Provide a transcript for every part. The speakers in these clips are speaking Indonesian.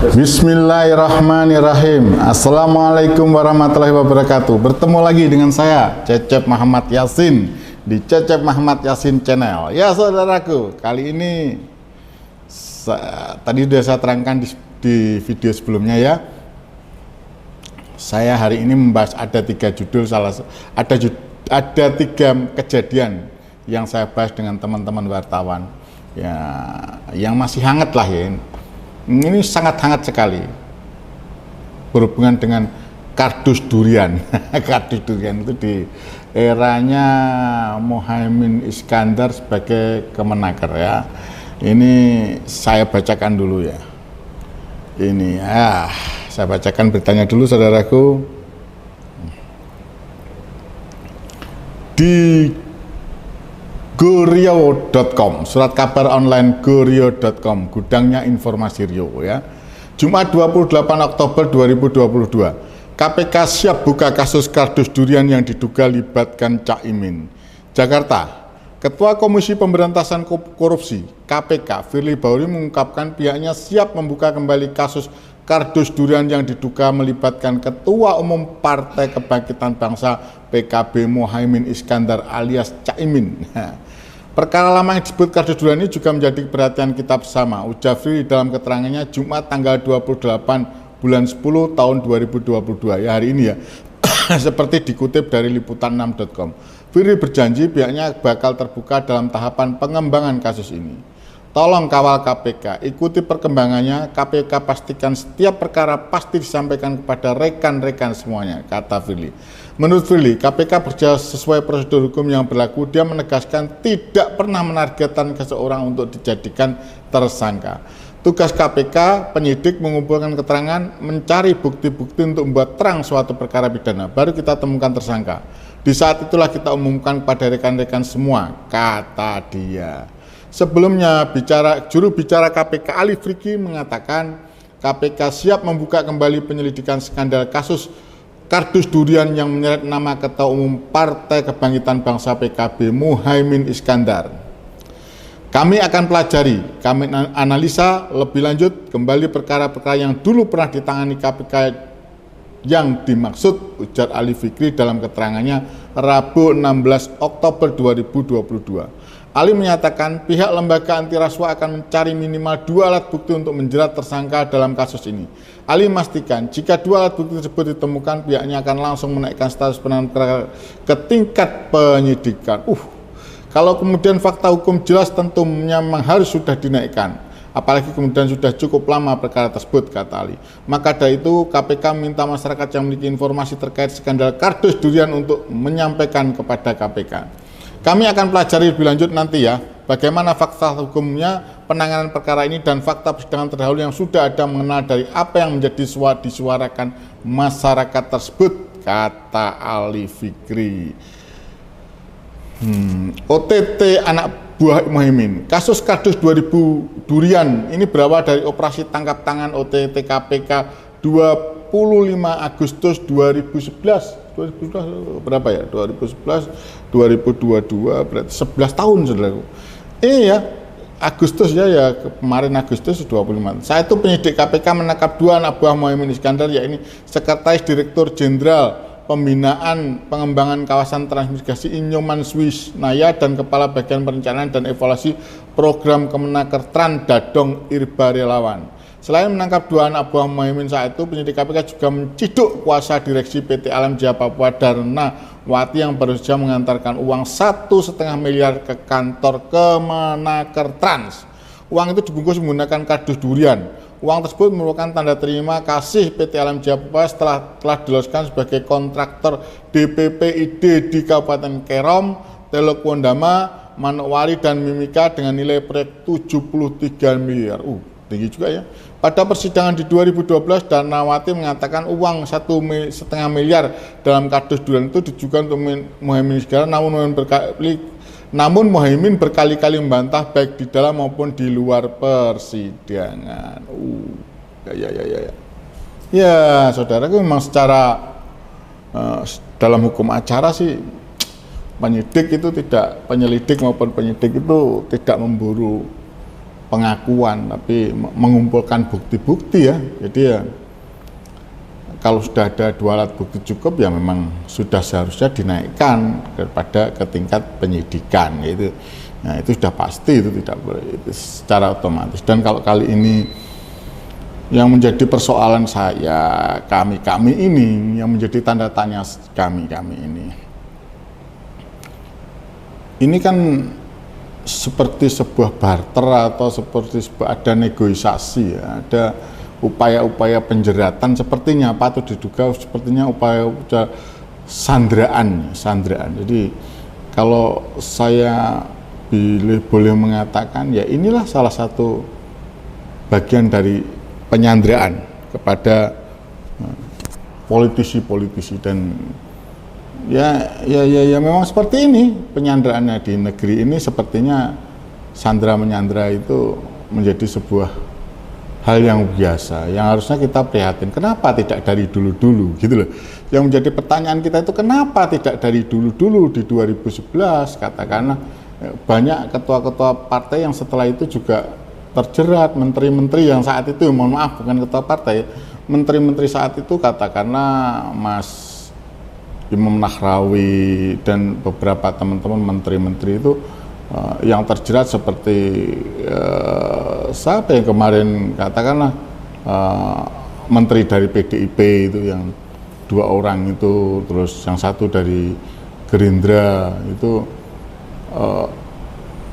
Bismillahirrahmanirrahim. Assalamualaikum warahmatullahi wabarakatuh. Bertemu lagi dengan saya, Cecep Muhammad Yasin, di Cecep Muhammad Yasin Channel. Ya saudaraku, kali ini tadi sudah saya terangkan di video sebelumnya ya. Saya hari ini membahas ada tiga judul, ada tiga kejadian yang saya bahas dengan teman-teman wartawan. Ya, yang masih hangat lah ya. Ini sangat hangat sekali berhubungan dengan kardus durian. Kardus durian itu di eranya Muhaimin Iskandar sebagai Kemenaker ya. Ini saya bacakan dulu ya. Ini saya bacakan beritanya dulu saudaraku. Di gorio.com, surat kabar online gorio.com, gudangnya informasi Rio ya. Jumat 28 Oktober 2022, KPK siap buka kasus kardus durian yang diduga libatkan Cak Imin. Jakarta, Ketua Komisi Pemberantasan Korupsi KPK Firly Bahuri mengungkapkan pihaknya siap membuka kembali kasus kardus durian yang diduga melibatkan Ketua Umum Partai Kebangkitan Bangsa PKB Muhaimin Iskandar alias Cak Imin. Perkara lama yang disebut kardus durian ini juga menjadi perhatian kita bersama, ujar Firly dalam keterangannya Jumat tanggal 28 bulan 10 tahun 2022 ya, hari ini ya. Seperti dikutip dari liputan6.com. Firly berjanji pihaknya bakal terbuka dalam tahapan pengembangan kasus ini. Tolong kawal KPK, ikuti perkembangannya, KPK pastikan setiap perkara pasti disampaikan kepada rekan-rekan semuanya, kata Firly. Menurut Firly, KPK berjalan sesuai prosedur hukum yang berlaku. Dia menegaskan tidak pernah menargetkan seseorang untuk dijadikan tersangka. Tugas KPK, penyidik mengumpulkan keterangan, mencari bukti-bukti untuk membuat terang suatu perkara pidana, baru kita temukan tersangka. Di saat itulah kita umumkan kepada rekan-rekan semua, kata dia. Sebelumnya, juru bicara KPK Ali Fikri mengatakan KPK siap membuka kembali penyelidikan skandal kasus kardus durian yang menyeret nama Ketua Umum Partai Kebangkitan Bangsa PKB Muhaimin Iskandar. Kami akan pelajari, kami analisa lebih lanjut kembali perkara-perkara yang dulu pernah ditangani KPK yang dimaksud, ujar Ali Fikri dalam keterangannya Rabu 16 Oktober 2022. Ali menyatakan pihak lembaga anti rasuah akan mencari minimal 2 alat bukti untuk menjerat tersangka dalam kasus ini. Ali memastikan jika 2 alat bukti tersebut ditemukan, pihaknya akan langsung menaikkan status penanganan perkara ke tingkat penyidikan. Kalau kemudian fakta hukum jelas tentunya memang harus sudah dinaikkan. Apalagi kemudian sudah cukup lama perkara tersebut, kata Ali. Maka dari itu KPK meminta masyarakat yang memiliki informasi terkait skandal kardus durian untuk menyampaikan kepada KPK. Kami akan pelajari lebih lanjut nanti ya, bagaimana fakta hukumnya penanganan perkara ini dan fakta persidangan terdahulu yang sudah ada mengenal dari apa yang menjadi disuarakan masyarakat tersebut, kata Ali Fikri. OTT anak buah Muhaimin, kasus kardus 2000 durian ini berawal dari operasi tangkap tangan OTT KPK 25 Agustus 2011 berapa ya? 2011, 2022 berarti 11 tahun saudaraku. Ya, Agustus ya kemarin Agustus 25. Saat itu penyidik KPK menangkap 2 anak buah Muhaimin Iskandar, yakni Sekretaris Direktur Jenderal Pembinaan Pengembangan Kawasan Transmigrasi Inyoman Swisnaya dan Kepala Bagian Perencanaan dan Evaluasi Program Kemenaker Tran Dadong Irba Relawan. Selain menangkap 2 anak buah Muhaimin saat itu, penyidik KPK juga menciduk kuasa direksi PT Alam Jaya Papua Darnawati yang baru saja mengantarkan uang 1,5 miliar ke kantor Kemenaker Trans. Uang itu dibungkus menggunakan kardus durian. Uang tersebut merupakan tanda terima kasih PT Alam Jaya Papua telah diloloskan sebagai kontraktor DPPID di Kabupaten Kerom, Teluk Wondama, Manokwari, dan Mimika dengan nilai proyek 73 miliar. Tinggi juga ya. Pada persidangan di 2012, Darnawati mengatakan uang 1,5 miliar dalam kardus durian itu ditujukan untuk Muhaimin Iskandar, namun Muhaimin berkali-kali membantah baik di dalam maupun di luar persidangan. Ya, saudaraku, memang secara dalam hukum acara sih penyelidik maupun penyidik itu tidak memburu pengakuan, tapi mengumpulkan bukti-bukti ya. Jadi ya kalau sudah ada 2 alat bukti cukup ya memang sudah seharusnya dinaikkan ke tingkat penyidikan gitu. Nah itu sudah pasti, itu tidak boleh, itu secara otomatis. Dan kalau kali ini yang menjadi persoalan saya, kami ini, yang menjadi tanda tanya kami ini kan seperti sebuah barter atau seperti ada negosiasi ya, ada upaya-upaya penjeratan, sepertinya patut diduga sepertinya upaya sandraan. Jadi kalau saya boleh mengatakan ya inilah salah satu bagian dari penyanderaan kepada politisi-politisi. Dan ya memang seperti ini penyanderaannya di negeri ini. Sepertinya sandra menyandra itu menjadi sebuah hal yang biasa, yang harusnya kita prihatin. Kenapa tidak dari dulu-dulu gitu loh. Yang menjadi pertanyaan kita itu kenapa tidak dari dulu-dulu di 2011 katakanlah. Banyak ketua-ketua partai yang setelah itu juga terjerat, menteri-menteri yang saat itu, mohon maaf bukan ketua partai, menteri-menteri saat itu katakanlah Mas Imam Nahrawi dan beberapa teman-teman menteri-menteri itu yang terjerat seperti siapa yang kemarin katakanlah menteri dari PDIP itu yang 2 orang itu, terus yang satu dari Gerindra itu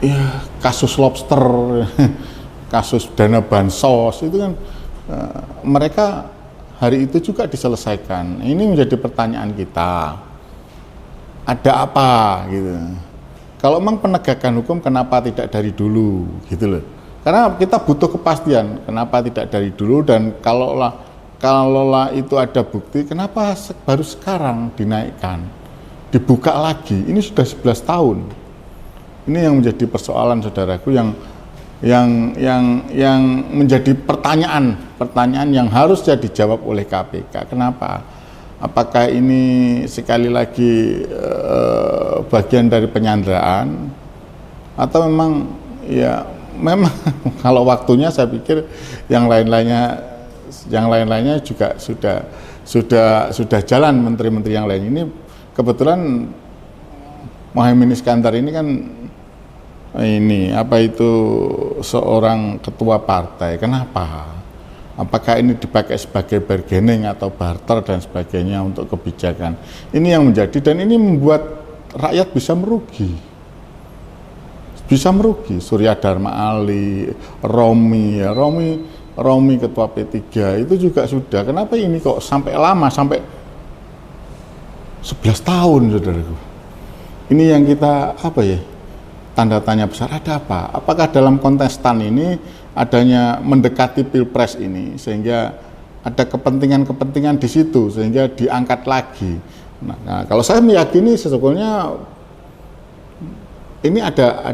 ya kasus lobster, kasus dana bansos itu kan mereka hari itu juga diselesaikan. Ini menjadi pertanyaan kita, ada apa gitu. Kalau memang penegakan hukum kenapa tidak dari dulu gitu loh. Karena kita butuh kepastian kenapa tidak dari dulu, dan kalaulah itu ada bukti kenapa baru sekarang dinaikkan, dibuka lagi. Ini sudah 11 tahun. Ini yang menjadi persoalan saudaraku, yang menjadi pertanyaan yang harusnya dijawab oleh KPK. Kenapa? Apakah ini sekali lagi bagian dari penyanderaan atau memang kalau waktunya saya pikir yang lain-lainnya juga sudah jalan. Menteri-menteri yang lain ini kebetulan Muhaimin Iskandar ini kan seorang ketua partai. Kenapa? Apakah ini dipakai sebagai bargaining atau barter dan sebagainya untuk kebijakan? Ini yang menjadi, dan ini membuat rakyat bisa merugi. Surya Dharma Ali, Romi ketua P3 itu juga sudah. Kenapa ini kok sampai lama, sampai 11 tahun saudaraku? Ini yang kita tanda tanya besar, ada apa? Apakah dalam kontestan ini adanya mendekati Pilpres ini sehingga ada kepentingan di situ sehingga diangkat lagi? Nah, kalau saya meyakini sesungguhnya ini ada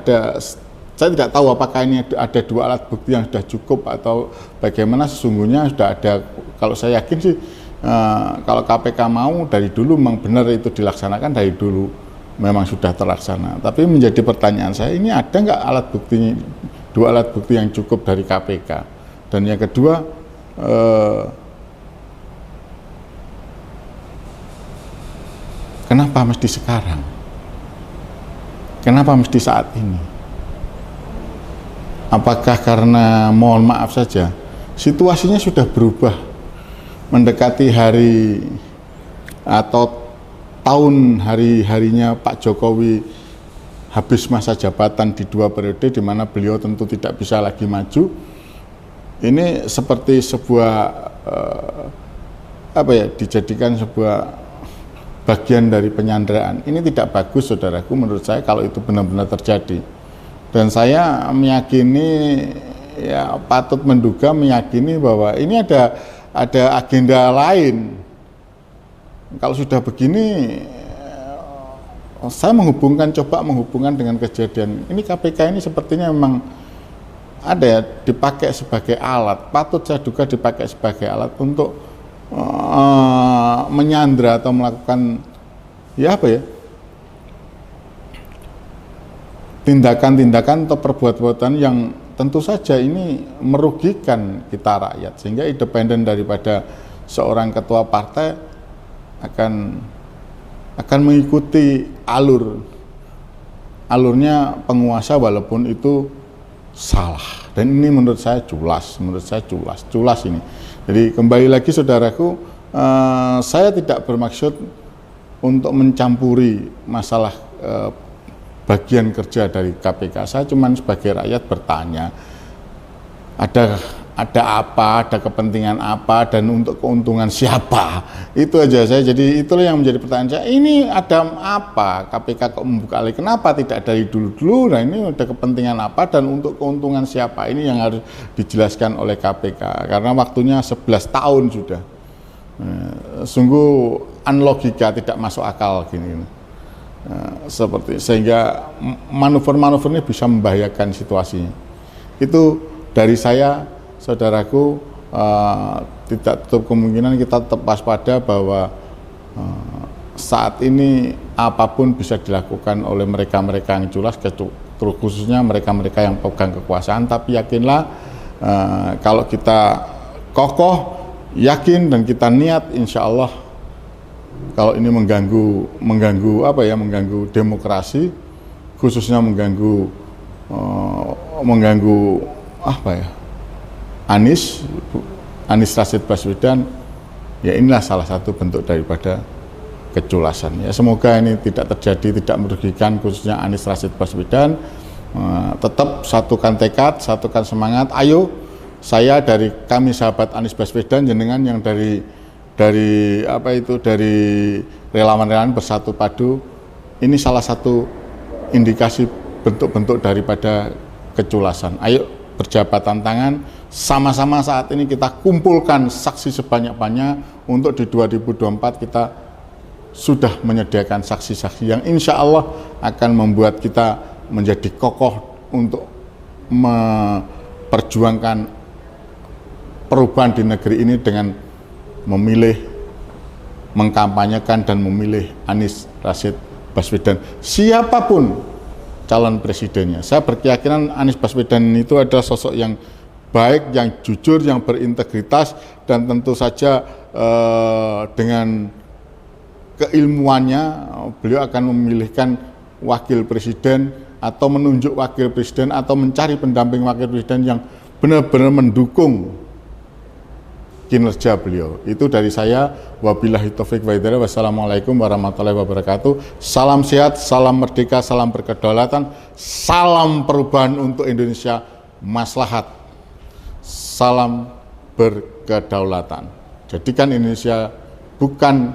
saya tidak tahu apakah ini ada 2 alat bukti yang sudah cukup atau bagaimana. Sesungguhnya sudah ada. Kalau saya yakin sih kalau KPK mau dari dulu memang benar itu dilaksanakan dari dulu. Memang sudah terlaksana, tapi menjadi pertanyaan saya, ini ada nggak alat buktinya, 2 alat bukti yang cukup dari KPK? Dan yang kedua, kenapa mesti sekarang? Kenapa mesti saat ini? Apakah karena, mohon maaf saja, situasinya sudah berubah, mendekati hari atau tahun hari-harinya Pak Jokowi habis masa jabatan di 2 periode, di mana beliau tentu tidak bisa lagi maju. Ini seperti sebuah dijadikan sebuah bagian dari penyanderaan. Ini tidak bagus saudaraku, menurut saya kalau itu benar-benar terjadi. Dan saya meyakini, patut menduga, meyakini bahwa ini ada agenda lain. Kalau sudah begini, saya coba menghubungkan dengan kejadian ini. KPK ini sepertinya memang dipakai sebagai alat, patut saya duga dipakai sebagai alat untuk menyandra atau melakukan tindakan-tindakan atau perbuatan yang tentu saja ini merugikan kita rakyat, sehingga independen daripada seorang ketua partai akan mengikuti alurnya penguasa walaupun itu salah. Dan ini menurut saya culas ini. Jadi kembali lagi saudaraku, saya tidak bermaksud untuk mencampuri masalah bagian kerja dari KPK. Saya cuma sebagai rakyat bertanya, ada apa, ada kepentingan apa, dan untuk keuntungan siapa? Itu aja saya. Jadi itulah yang menjadi pertanyaan saya. Ini ada apa? KPK kok membuka lagi? Kenapa tidak dari dulu-dulu? Nah, ini ada kepentingan apa dan untuk keuntungan siapa? Ini yang harus dijelaskan oleh KPK. Karena waktunya 11 tahun sudah. Sungguh unlogika, tidak masuk akal gini. Seperti sehingga manuver-manuver ini bisa membahayakan situasinya. Itu dari saya. Saudaraku, tidak tutup kemungkinan kita tetap waspada bahwa saat ini apapun bisa dilakukan oleh mereka-mereka yang culas, khususnya mereka-mereka yang pegang kekuasaan. Tapi yakinlah, kalau kita kokoh, yakin dan kita niat, insya Allah kalau ini mengganggu demokrasi, khususnya mengganggu Anies Rashid Baswedan, ya inilah salah satu bentuk daripada keculasan. Ya, semoga ini tidak terjadi, tidak merugikan khususnya Anies Rashid Baswedan. Tetap satukan tekad, satukan semangat. Ayo, saya dari kami sahabat Anies Baswedan, jenengan yang dari relawan-relawan bersatu padu. Ini salah satu indikasi bentuk-bentuk daripada keculasan. Ayo berjabatan tangan, sama-sama saat ini kita kumpulkan saksi sebanyak-banyak untuk di 2024 kita sudah menyediakan saksi-saksi yang insya Allah akan membuat kita menjadi kokoh untuk memperjuangkan perubahan di negeri ini dengan memilih, mengkampanyekan dan memilih Anies Rashid Baswedan, siapapun calon presidennya. Saya berkeyakinan Anies Baswedan itu adalah sosok yang baik, yang jujur, yang berintegritas, dan tentu saja dengan keilmuannya beliau akan memilihkan wakil presiden atau menunjuk wakil presiden atau mencari pendamping wakil presiden yang benar-benar mendukung kinerja beliau. Itu dari saya. Wabillahi taufik wa hidayah. Wassalamualaikum warahmatullahi wabarakatuh. Salam sehat, salam merdeka, salam berkedaulatan, salam perubahan untuk Indonesia maslahat. Salam berkedaulatan. Jadikan Indonesia bukan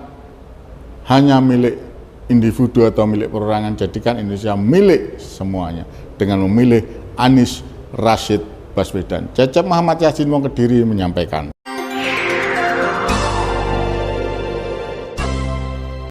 hanya milik individu atau milik perorangan, jadikan Indonesia milik semuanya dengan memilih Anies Rashid Baswedan. Cecep Muhammad Yasin Wong Kediri menyampaikan.